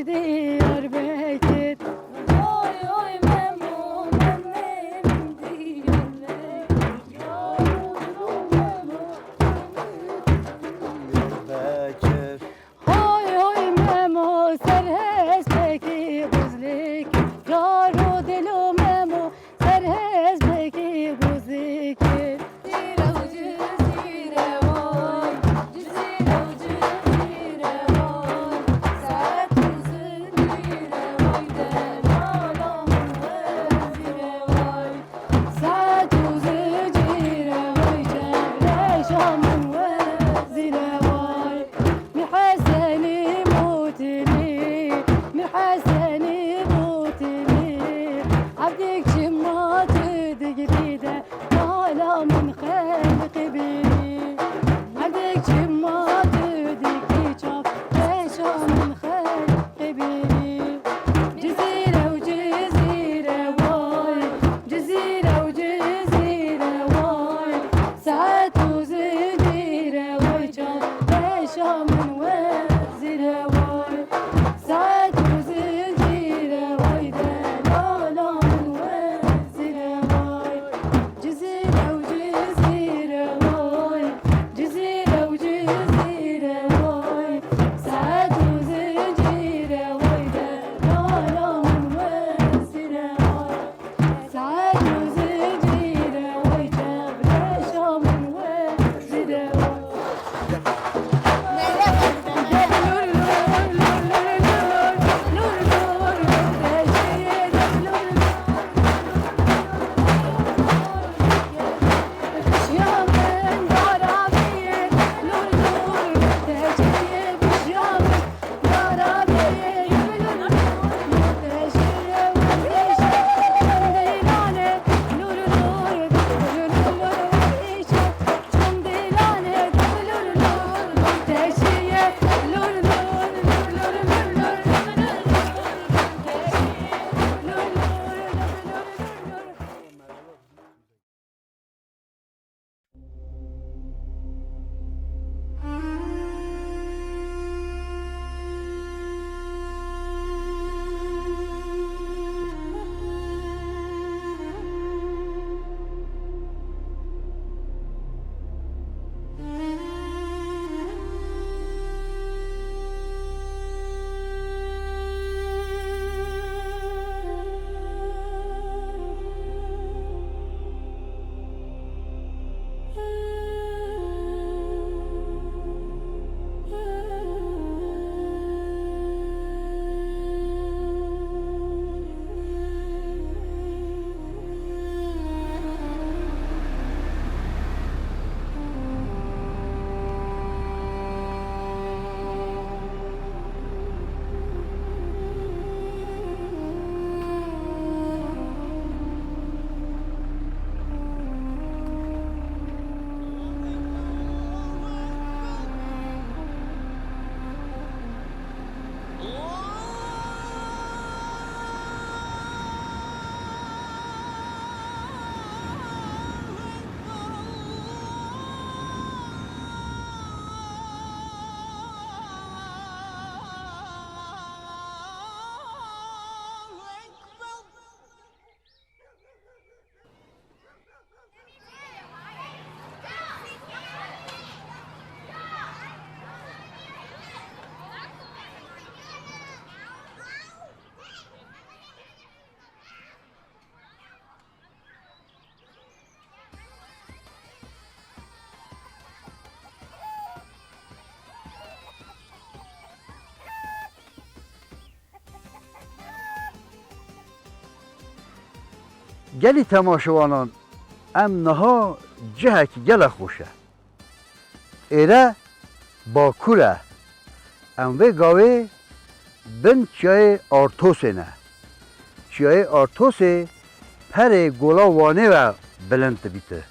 diyar bekir. Oy oy memo memem diyar bekir. Bekir. Oy oy memo serhez beki buzlik. Caro dilo memo serhez beki buzlik. عبدك جمات دقريده طالع من خلق بيري عبدك جمات دقري شاف ليش من خلق بيري جزيرة وجزيرة واي جزيرة وجزيرة واي ساعات وزجيرة واي شاف ليش من وزيرة واي ساعات وزجيرة واي دلالة من وزيرة واي جزيرة وجزيرة واي جزيرة وجزيرة واي ساعات وزجيرة واي دلالة من وزيرة واي ساعات وزجيرة واي جبرشة من وزيرة واي گلی تماشوانان ام نها جهک گل خوشه ایره باکوره ام وی گاوه بن چای آرتوسه نه چای آرتوسه پر گولا وانه و بلند بیته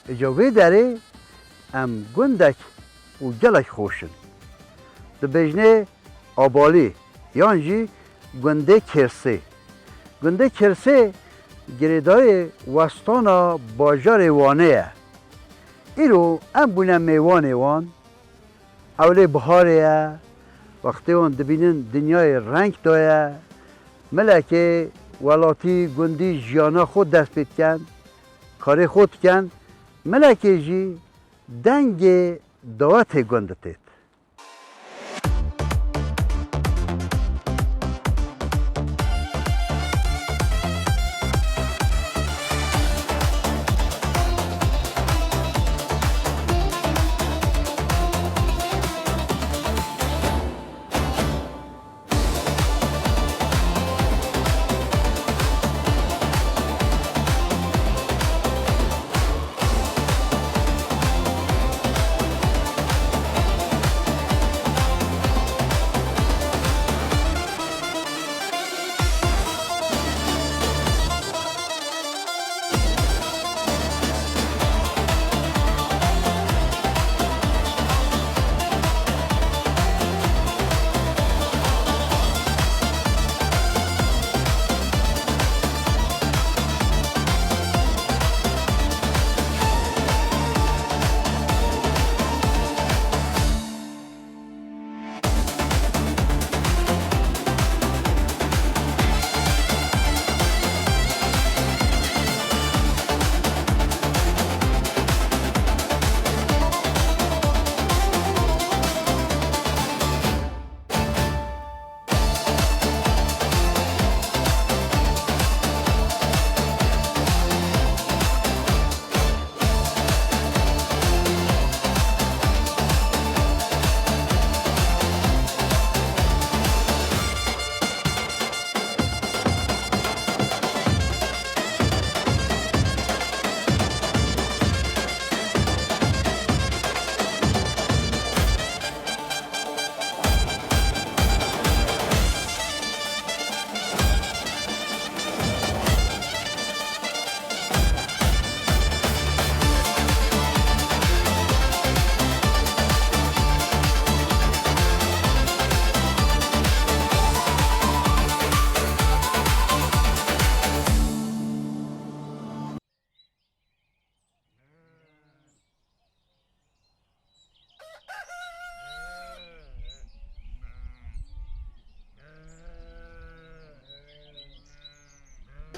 اجاوه داره ام گندک و گلک خوشن دبیجنه آبالی یانجی گنده کرسه گنده کرسه گریدای وستانا باجار وانه ایرو ام بونه میوانه وان اوله بهاره وقتی اون دبینن دنیای رنگ دایه ملکه ولاتی گندی جیانا خود دست پید کن کاری خود کن ملکه جی دنگ دعوت گندتید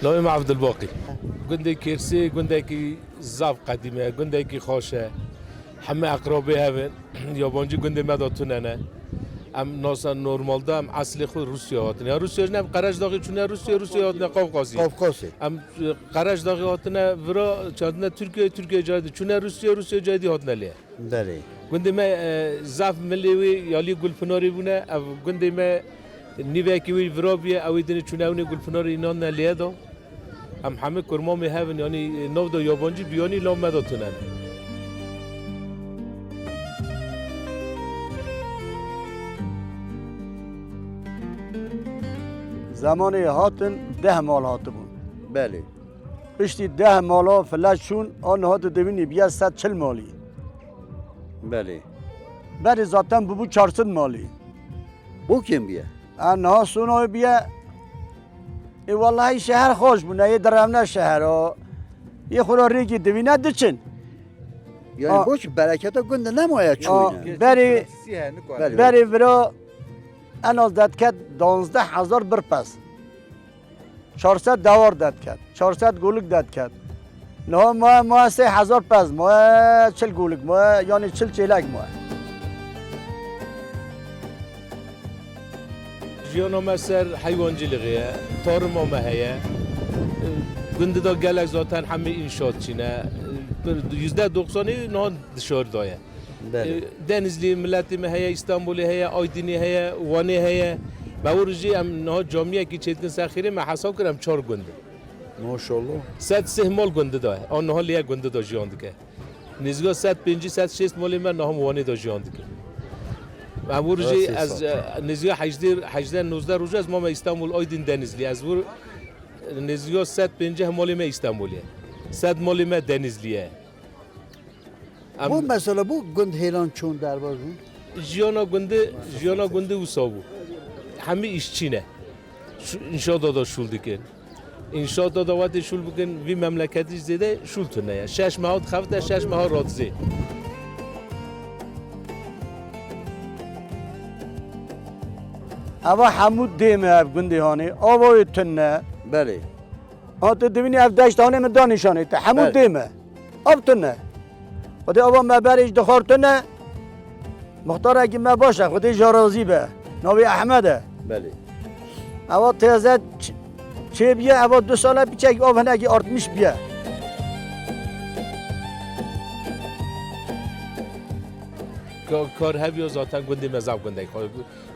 نام عبد الباقي قندي كرسي قندي زاف قديمه قندي خوشه همه اقربه هون یابانجی گنده مداتون نه ام ناسا نورمال دا ام اصل خود روسیه هاتنه روسیه نه قرش داغی چونه روسیه هاتنه قفقازی ام قرش داغی هاتنه ورا چندنا ترکیه جدی چونه روسیه جدی هاتنه لیه بله گنده ما زاف ملیوی یالی گلفناری بونه او گنده ما نیوه کیوی ورا بیه اوی دنی چونه اونی گلفناری اینان لیه دا ام همه کرمامی هون یعنی نو دا یابانجی بیانی لام مداتونه زمانی هاتن 10 مال هاته بون بله پشتی 10 مالا فلش شون آن هات دوینی بیا 140 مالی بله بری ذاتن ببو 400 مالی بو کیم بیه آنها سونای بیا ای والله شهر خوش بونه یه درمنه شهر یه خورا ریگی دوینه دچن یعنی بوش برکت گنده نماید چونه بری ورا انال داد کد 12,000 برپس 400 دوار داد کد 400 گولک داد کد نه ما 3,000 پس ما 40 گولک ما یعنی 40 چیلک ما جیانا مسر حیوانجیلیه تارم آمه هیه گنده دا گلک ذاتن همه اینشاد چینه 90% نه دشار دایه دنیزلی ملتی مه هیا استانبولی هیا آیدینی هیا وانی هیا باورجی ام نه جامعه کی چیتن سخیره ما حساب کردم 4 گنده ماشاءالله 100 مال گنده داره آن نه لیا گنده دا جاند که نزگاه 150 160 مال من نه هم وانی دا جاند که باورجی از نزگاه 18 19 روز از ما استانبول آیدین دنیزلی از ور نزگاه 150 مال ما استانبولیه 100 مال ما دنیزلیه بو مثلا بو گند هیلان چون در بازون جیانا گنده و سابو همه işçine inşaat da şul dikin inşaat da vati şul bugün vi memleketi zede şul tune ya 6 ماه خفته 6 ماه راتزی اوا حمود دیمه گندی هانی آوای تنه بله آن تو دبینی اف داشتانه من دانشانه تا حمود بله. دیمه آب تنه خودی آوا مبرش دخار تنه مختار اگه ما باشه خودی جارازی به ناوی احمده بله اوا تازه چه بیه اوا 2 ساله پیچه اگه آب هنگی آرتمیش بیه کار هوی ذاتا گنده مزاف گنده خواهد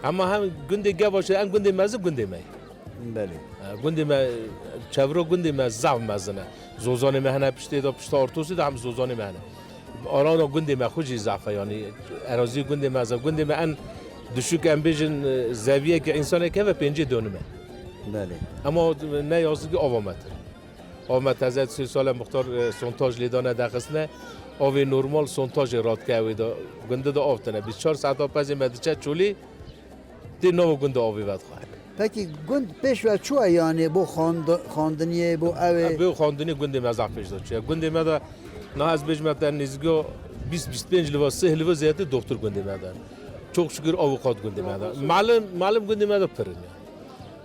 اما هم گنده گه باشه ان گنده مزه گنده می بله گنده ما چورو گنده ما زاف مزنه زوزان مهنه پشته دا پشته ارتوسی دا هم زوزان مهنه آرانا گنده ما خوشی زعفه یعنی اراضی گنده ما زاف گنده ما ان دشوک ام بیشن زاویه که انسانه که و پنجه دونمه بله اما نه یازگی آوامت از 3 سال مختار سونتاژ لیدانه دقیقه آوی نورمال سونتاژ راد که اوی دا گنده دا آفتنه 24 ساعت پس مدچه چولی دی نو گنده آوی ود خواهد پکی گند پیش و چو یعنی بو خواندنی بو اوه به خواندنی گنده مزاق پیش داد چیه گنده مدا نه از بجمتن نزگو 20-25 لوا 3 لوا زیاده دکتر گنده مدن çok şükür avukat gündeme da. Malum gündeme da pırın ya.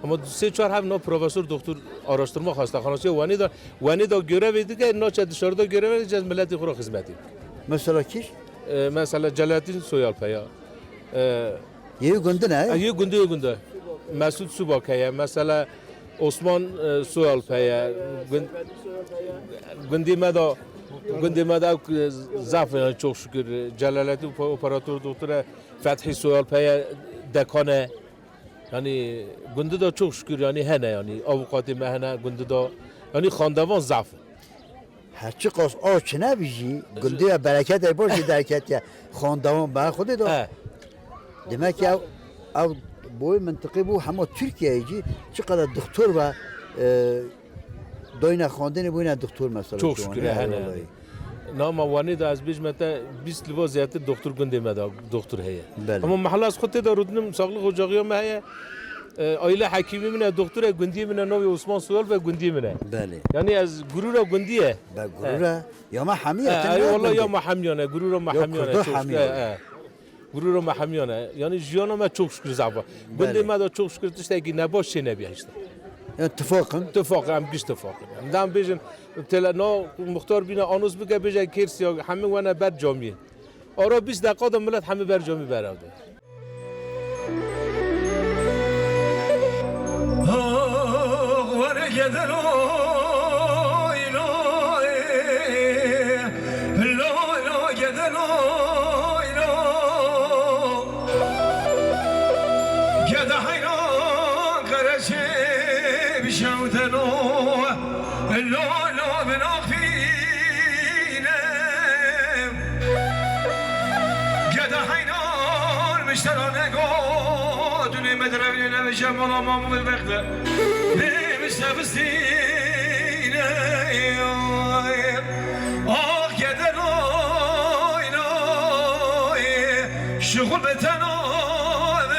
Ama 3-4 hem no profesör doktor araştırma hastahanesi vani da görev edildi ki naçe dışarıda görev edeceğiz milleti kura hizmeti. Mesela kiş? Mesela Celalettin Soyalpaya. Yeği gündü ne? Yeği gündü. Mesut Subakaya mesela Osman Soyalpaya gündeme da zaten çok şükür Celalettin operatör doktora Fethi Soyalpaya dekane yani günde de çok şükür yani hene yani avukatı mehne günde de yani خاندوان ضعف هرچی قاس آچ نبیجی گنده برکت ای باشی درکت یا خاندوان به خود دا demek ki او boy منطقه بو همه ترکیه ایجی چقدر دکتر و داینه خواندن بوینه دکتر مثلا çok şükür hene نام وانی دا از بیش مته 20 لوا زیات دکتر گنده مدا دکتر هیه اما محل از خودت دا رودنم ساقل خوجاقی هم هیه آیله حکیمی منه دکتر گندی منه نوی عثمان سوال و گندی منه بله یعنی از گرور گندیه با گرور یا ما حمیه والله یا ما حمیانه گرور ما حمیانه گرور ما حمیانه یعنی جیانا ما çok şükür زعفا گنده مدا çok şükür تشته کی نباش چه نبیه işte اتفاق هم بیش اتفاق دام بیشن تلا نو مختار بینا آنوز بگه بیشه کیرسی همه ونه بر جامیه آرا 20 دقیقه دا ملت همه بر جامی براده جمال مام البغدة بمستفزين آه كده لوي شغل بتنام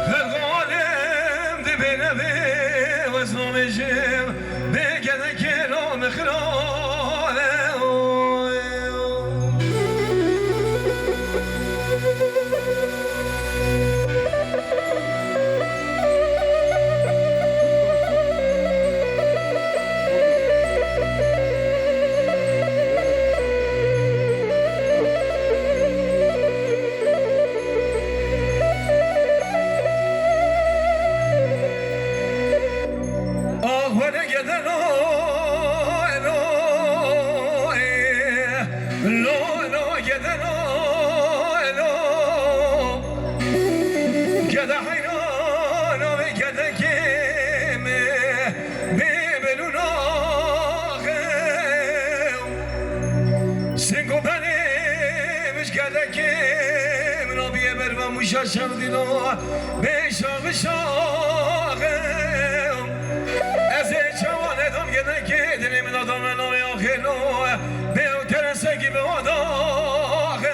الغالم دي بنبي وزنو مجيب بكده كيلو مخلال شردینا بیشاق شاقم از جوان ادام گده که دلی من آدم نامی آخیلو بیو ترسکی به آداقم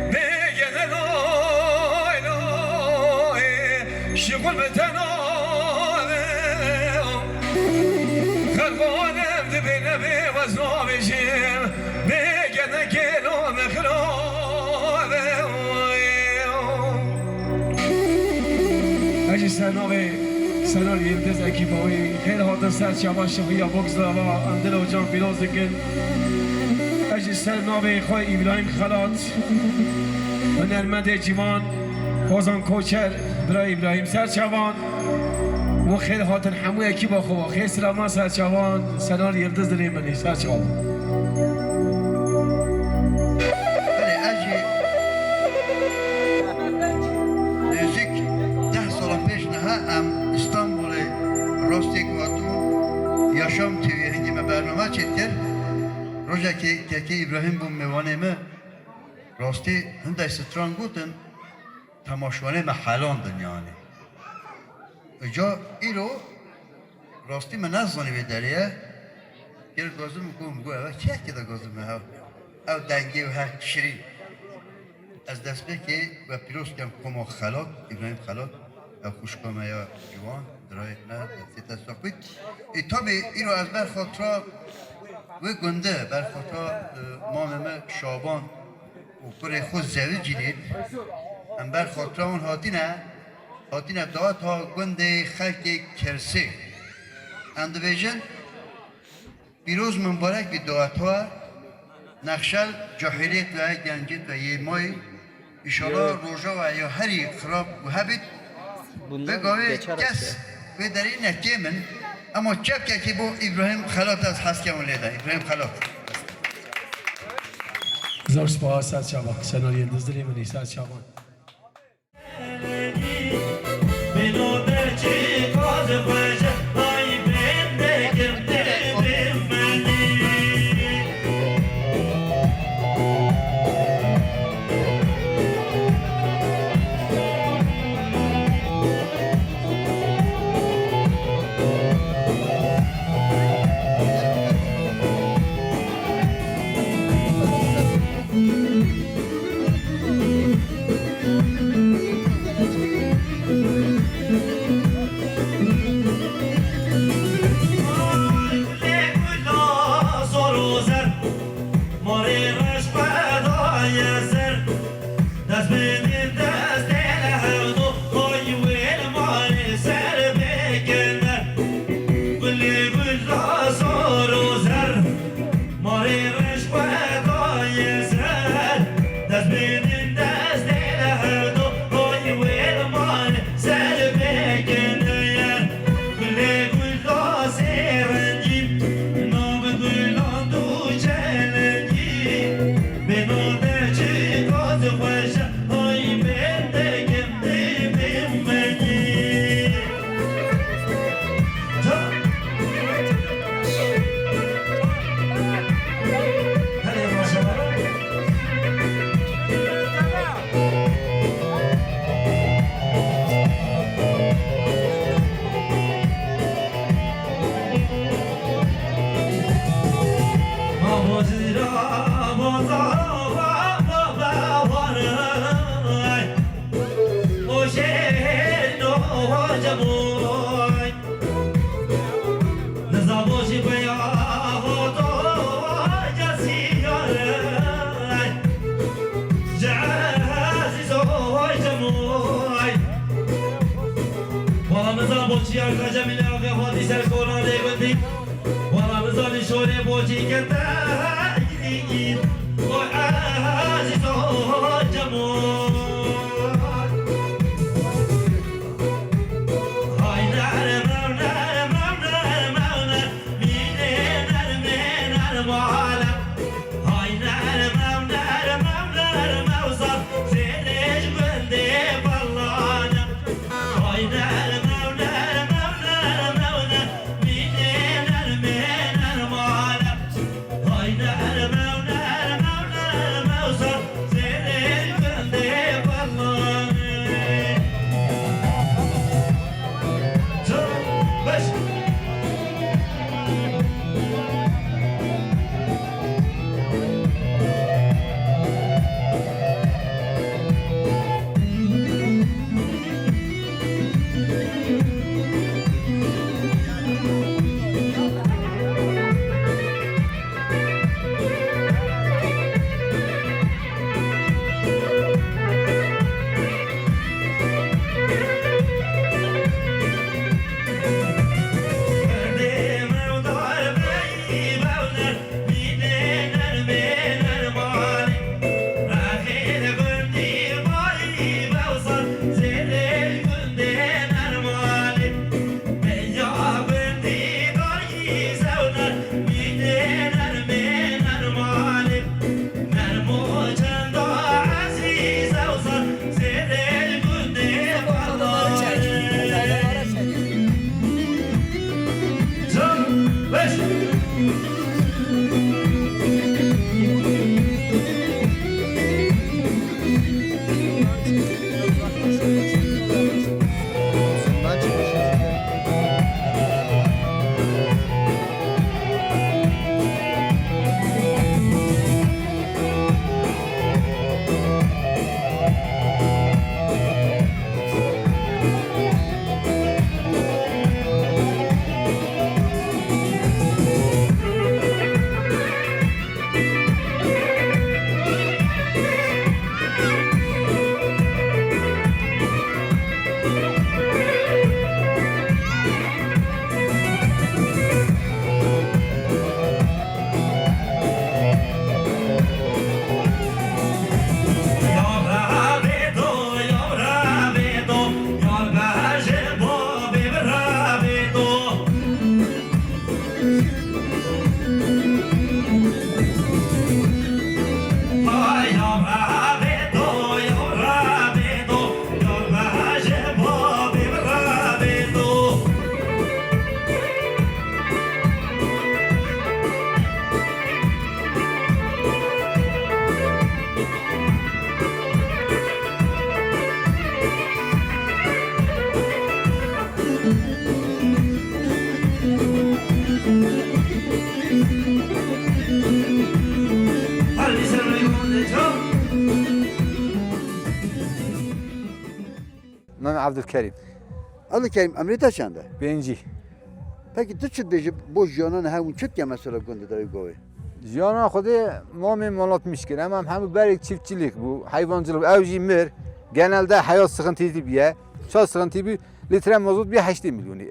بگده لای لای شغل به تنامم خلقانم دی بینه بی وزنامشیم بگده که نام خلام اجی سناوی سنال یلدز اکیباوی خیلی هاتن سر چما شفیا بگذارا اندل و جان پیروز کن اجی سناوی خواه ابراهیم خلات و نرمد جیوان خوزان کوچر برای ابراهیم سرچوان و خیلی هاتن همو اکی با خواه خیلی سلامان سرچوان سنال یلدز داریم منی سرچوان بله اجی نزدیک 10 سال پیش نه ام استانبول راستی گواتون یاشام تیوی هنگی ما برنامه چیتر روزا که ابراهیم بوم میوانه ما راستی هنده ستران گوتن تماشوانه محلان دنیانه اجا ایرو راستی من نزانی به دریه گل گازم میگم گوه اوه چه که دا گازم ها او دنگی و ها شیرین از دست به که و پیروز کم کما خلاق ابراهیم خلاق او خوشکامه یا جوان درای نه سیتا ساقوید ایتابی ایرو از بر خاطرا و گنده بر خاطرا مامه شابان و پر خود زوی جدید هم بر خاطرا اون هاتینه دعات ها گنده خلق کرسی اندویژن پیروز مبارک بی دعات ها نقشل جاهلیت و گنجیت و یه مای ایشالا روژا و یا هری خراب و هبید بگاوی کس و در این نکه من اما چپ که با ابراهیم خلات از حس که لیده ابراهیم خلات زور سپاس سر شبان سنال یلدز داریم منی سر شبان من عبدالکریم عبدالکریم امریتا چنده؟ بینجی پکی تو چه دیجی بو جانان همون چت که مثلا گنده داری گوی؟ جانا خودی ما می مالات میشکنه اما همه برای چیفتچیlik بو حیوانچılık اوجی مر genelde hayat sıkıntıydı biye çok sıkıntı bir litre mazot bir 8 milyonu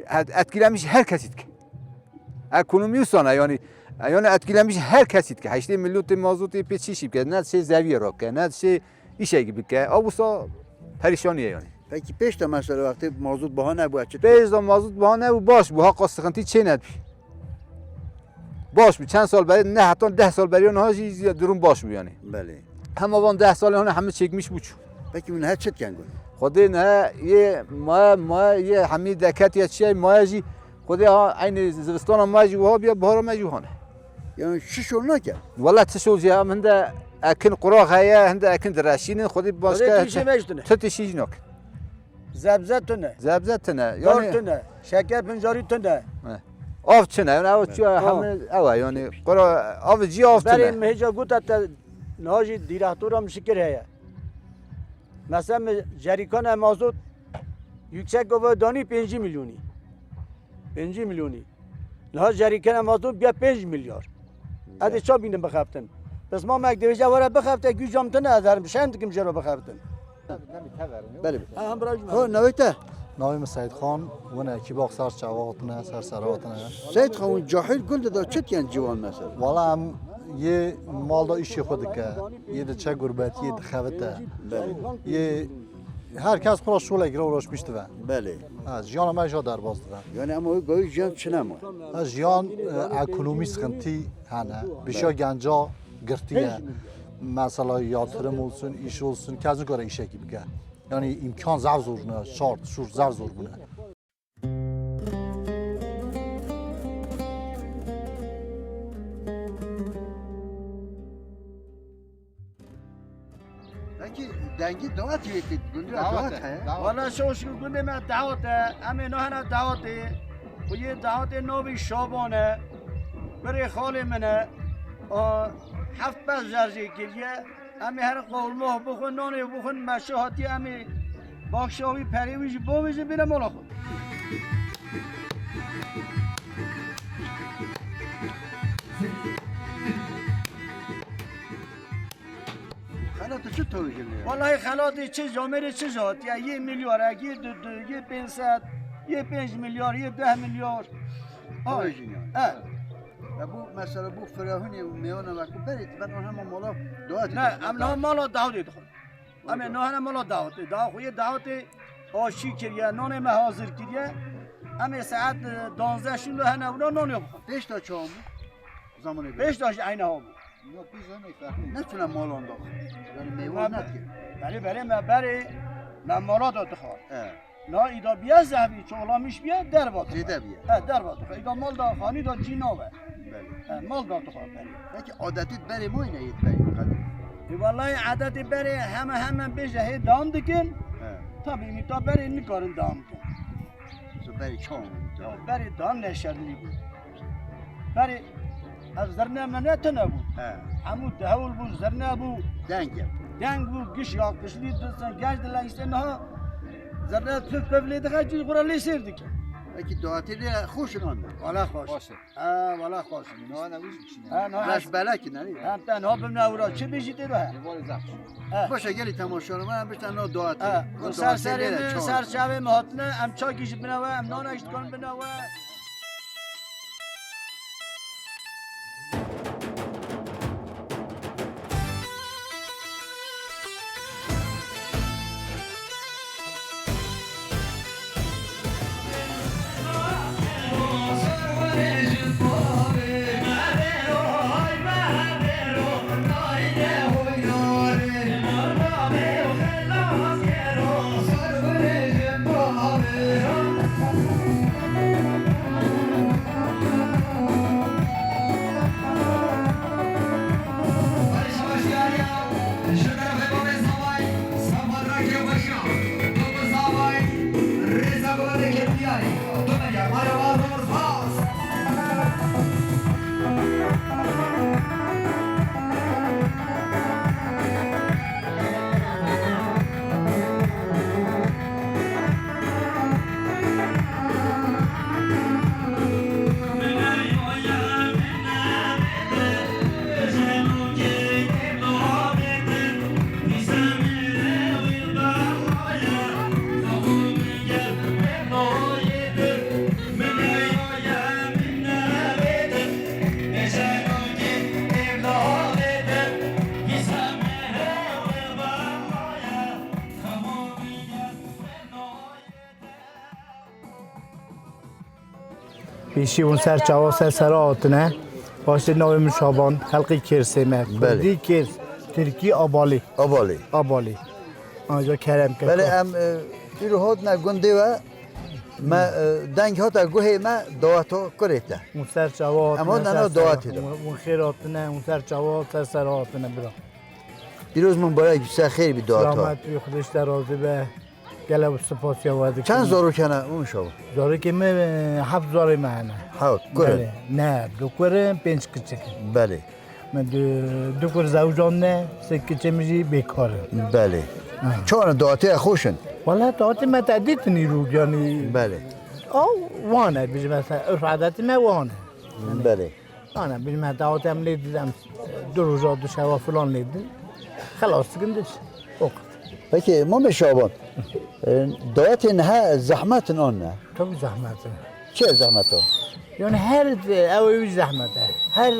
etkilemiş herkes ki ekonomi sana yani etkilemiş herkes ki 8 milyon mazot bir çeşit ki ne şey zeviye rak ne şey işe gibi ki abusa perişaniye yani. Peki 5 ta mesela vakti mazot bahane bu açık. 5 ta mazot bahane bu baş bu hakka sıkıntı çeyned baş bir çند سال بعد نه حتی 10 سال برای اونها درون باش bu yani. بله. هم آوان 10 سال اونها همه çekmiş bu. Peki من هر چت کن گون؟ خودی نه یه ما یه همین دکت یا چیه ماجی خودی ها عین زمستان ماجی و ها بیا بهار ماجی هانه Yani şu şol ne ki? والله تشول جا من ده اكن قراغ هيا هند اكن دراشين خودي باشكا تيجي مجدنا تتشيج نوك زبزه تنه زبزتنا دار يعني تنه شکر پنجاری تنه اوف چنا يعني او چو هم او يعني قرا اوف جي اوف برای تنا مهجا گوت تا نهاجی دیراتورم شکر هیا مثلا جریکان مازوت yüksek گفت دانی 5 میلیونی 5 میلیونی نه جریکان مازوت بیا 5 میلیارد ادی چا بینم بخفتن بس ما مکدویجا وره بخفته گوجام تنه ازرم شند کم جرا بخفتن بله. هم براج ها نویته؟ ناویم سید خان ونه کی باق سر چواقتنه سر سراوتنه سید خان جاهل گنده دا چت کن جوان مثلا؟ والا هم یه مال دا ایشی خود که یه ده چه گربتی یه دخوته یه هر کس خودش شوله گره و روش میشته بله. از جیان ما جا در باز دوه Yani ama o goy can çınama. از جیان اکونومی سخنتی هنه بشا گنجا گرتیه مثلا yatırım olsun, iş olsun, kazı göre işe gibi gel. Yani imkan zar zor buna, şart, şur zar zor buna. Peki dengi davet etti. Gündüz davet he. والا شوش گنده من دعوته امی نه هنه دعوته و یه دعوت نوبی شابانه بری خالی منه هفت بس جرزی کریه امی هر قولمه بخون نانه بخون مشاهاتی امی باکشاوی پریویش بویزی بیره مالا خود خلاص چه توی گلیه؟ والله خلاطی چه جامعه چه جات یا 1 میلیارد یه دو یه 500 یه 5 میلیارد یه 10 میلیارد توی گلیه. و bu mesela bu Firavun'u meyana bak برید ben ona mala davet نه امنا مالا دعوت دخل اما نه هنه مالا دعوت دعوت خوی دعوت آشی کریه نان ما حاضر کریه اما ساعت 12 شون هنه اونا نان بخور 5 تا çam zamanı 5 تاش عینه ها بود ne tune mal onda? Yani meyve ne ki? بله ما بری من مالا داد خور He. نه ایدا بیا زهبی چولامیش بیا در باد Zede bir. در باد ایدا مال دا خانی دا جیناوه Beli. مال داد خور بری Peki adeti beri mi oyna yit beri kadir? والله عادت بری همه بیشه هی دام دکن He. tabii mi ta beri nikarın dam dکن So beri çam. بری دام نشرلی بود بری از زرنه منتنه بود He. همو دهول بود زرنه بود Denge. دنگ بود گش یا کشلی دستن گشت دلن işte نه زرنه تف ببلی دخل چیز خورا لیسیر دکن Peki davetleri hoşun onda. والا خوش والا خوش نه نویش نه Baş bela ki ne? هم تنها بمنا ورا چه بیشی دیره Başa geli tamaşanı ben bir tane o davet. سر سر شب مهاتنه ام چا کیش بنوه ام نان اشت کن بنوه پیشی اون سر چاوا سر آتنه باشه نام شابان حلقی کرسه مه بله. دی کرس ترکی آبالی آبالی آبالی آنجا کرم که بله ام ایرو هات نه گنده و ما دنگ هات گوه ما دواتو کریته اون سر چاوا اما نه دعاتی دارم. اون خیر آتنه اون سر چاوا سر آتنه برا دیروز من برای بیشتر خیر بی دوات ها سلامت بی خودش درازه به گله سپاسی آورده چند زارو کنه اون شو زاره که من 7,000 مهنه ها بله کره نه دو کرم 5 کچک بله من دو کر زوجان نه سه کچه میجی بیکاره بله چون دواتی خوشن والله دعات ما تعدیت نیرو یعنی بله او وانه بیش مثلا عرف عادت ما وانه بله انا بیش من دعات هم لیدم دو روزا دو شوا فلان لیدم خلاص گندش وقت پکی ما به شابان دوات نه زحمت آن نه تو زحمته چه زحمت ها yani her evi zahmete, her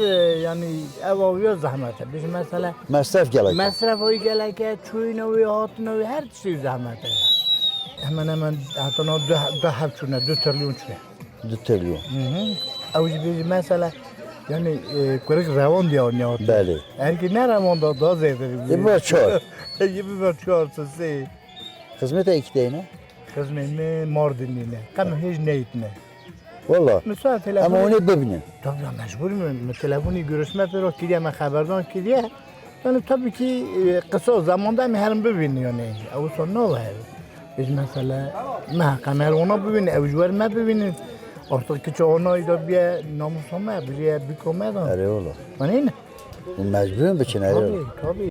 yani evi zahmete. Biz mesela مصرف گلک masraf oyu geleke, çuyun oyu, hatun oyu, her şey zahmete. Hemen hemen hatta dö hafçuna, 2 trilyon çüne. 2 تریلیون Avuç biz mesela yani kurik revan diyor ne hatun. بله Erki ne revan da daha zeydir. یه بار چهار Gibi bir çağırsın sey. خدمت ایک دینه Kızmeni Mardinli'ne, kam hiç neyitine. والله Müsaade اما telefonu. اونی ببینن Tabii ya mecburum. Telefonu görüşme pero ki diye ben haberdar ki diye. Yani tabii ki kısa zamanda mı her bibin yani. O son ne var? Biz mesela mahkeme ona bibin, evcüver mi bibinin. Artık ki çoğuna da bir namusama, bir komedan. اره والله Hani ne? مجبوریم بچین اره Tabii, tabii.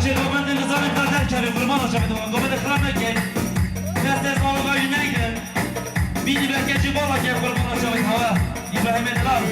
بخشی رو من نظام قدر کردم فرمان آشا بدوان گوه دخرام نکن دست از آقایی نگن بینی بکشی بالا که فرمان آشا بدوان ابراهیم ادلال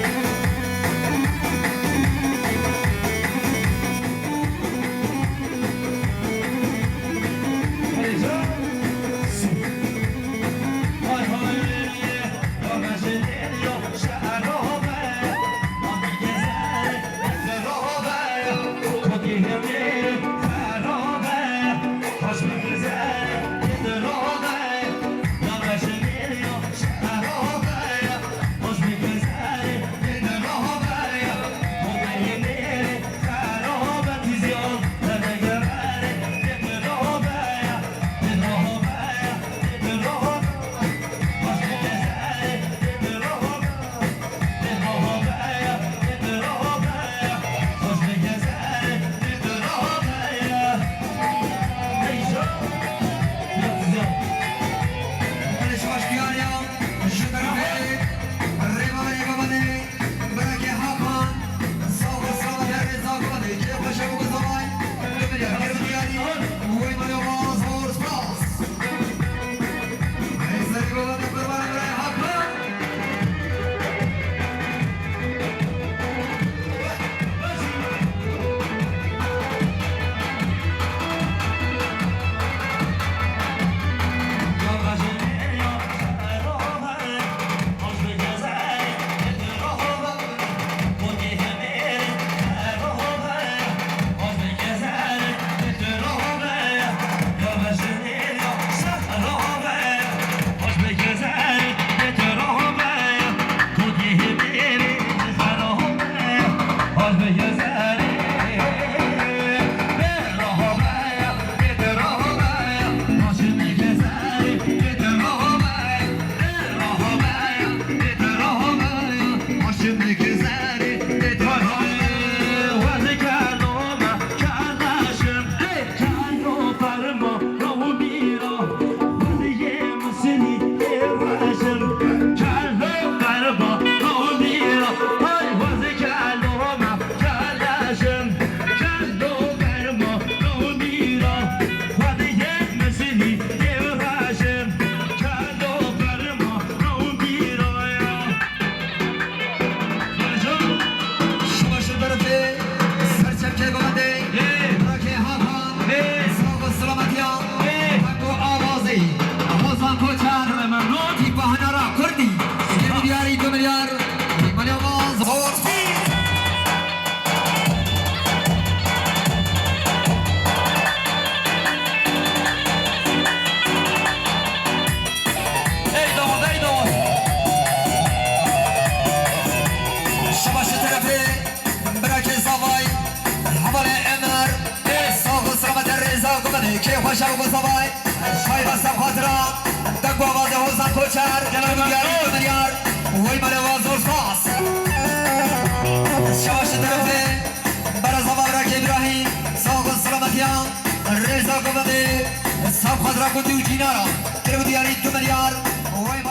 های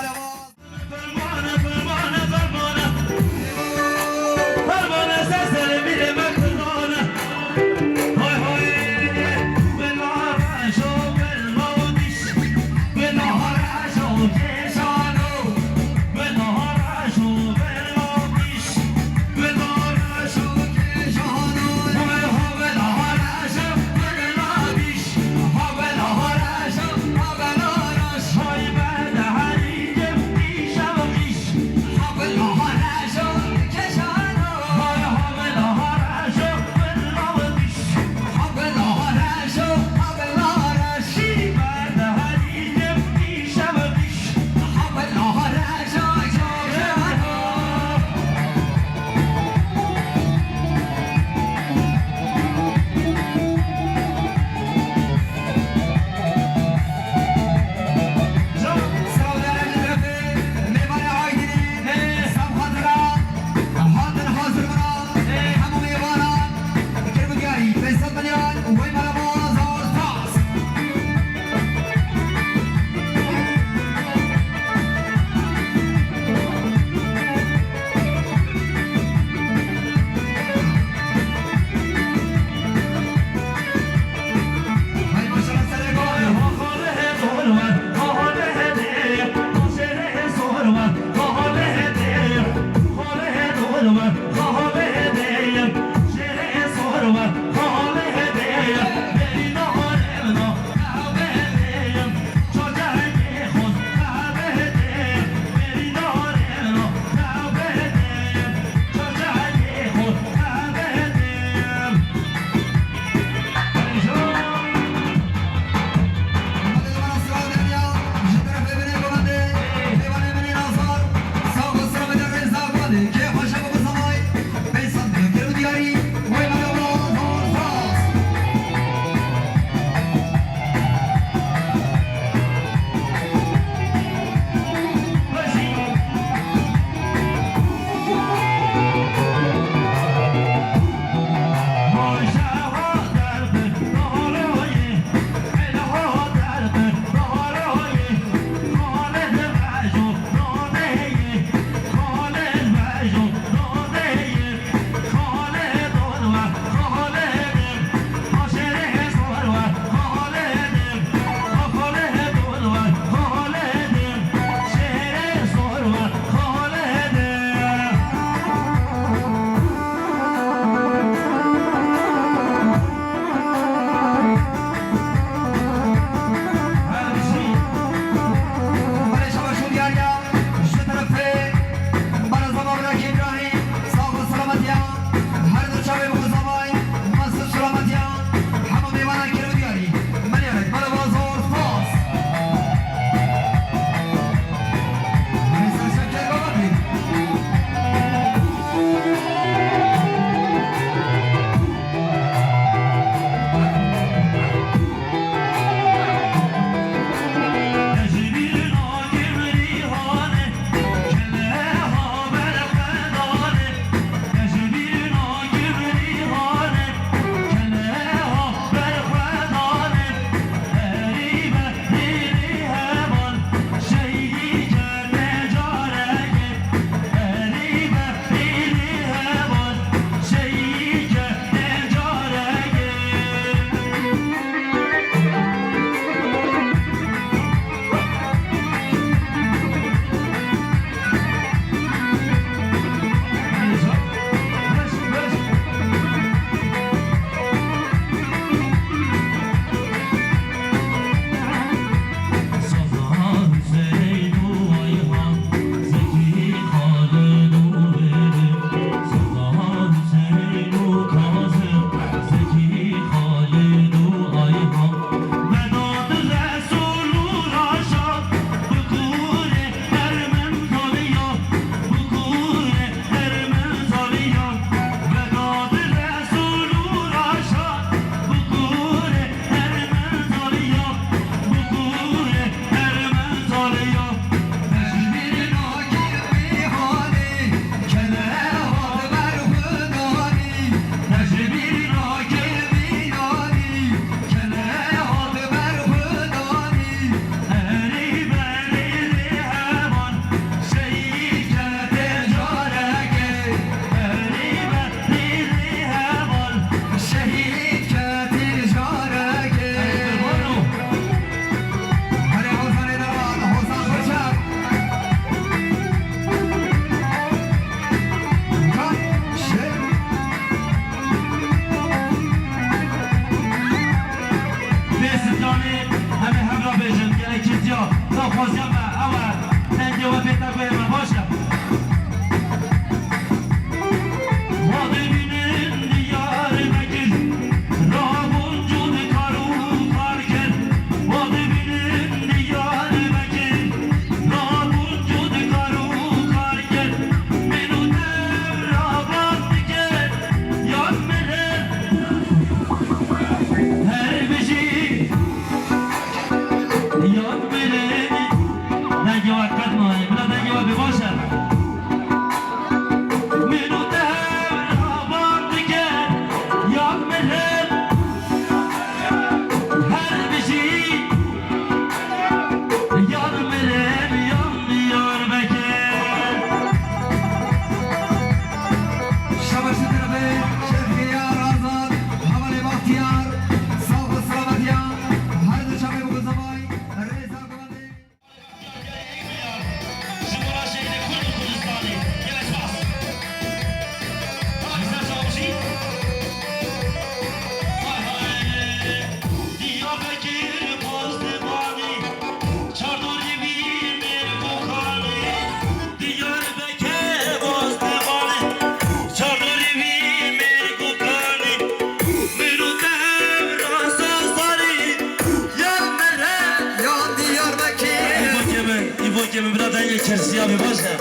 که ببرد این کرسی ها بباشه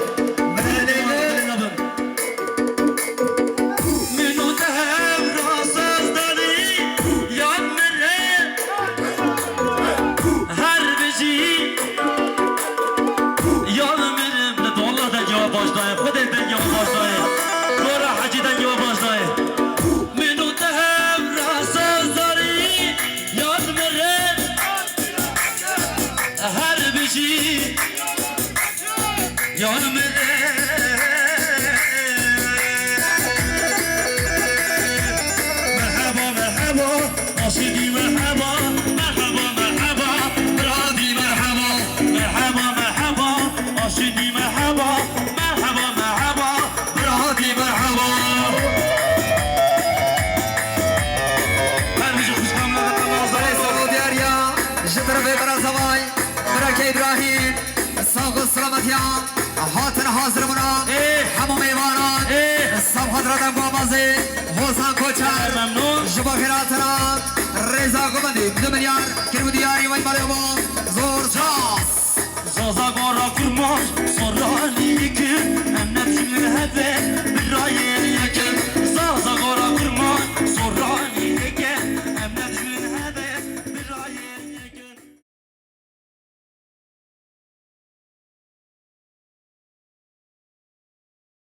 منو دهم راساز داری یاد مره هر بجی یاد مره بلد والله دن جواب باش دای خودت دن جواب باش دای دورا حجی دن جواب باش دای منو دهم راساز داری یاد مره هر بجی یاد مره عاشقی مرحبا مرحبا مرحبا برادی مرحبا مرحبا مرحبا عاشقی مرحبا مرحبا مرحبا برادی مرحبا هرمیش خوشم لغت نازای سعودیاریا جدر به برازوای برک ابراهیم ساق سلامتیان هاتن حاضر منا همو میوانان سب حضرت بابازی حسن کوچر ممنون شبا خیراتنا رضا گمندی دمنیار کرم دیاری وی مالی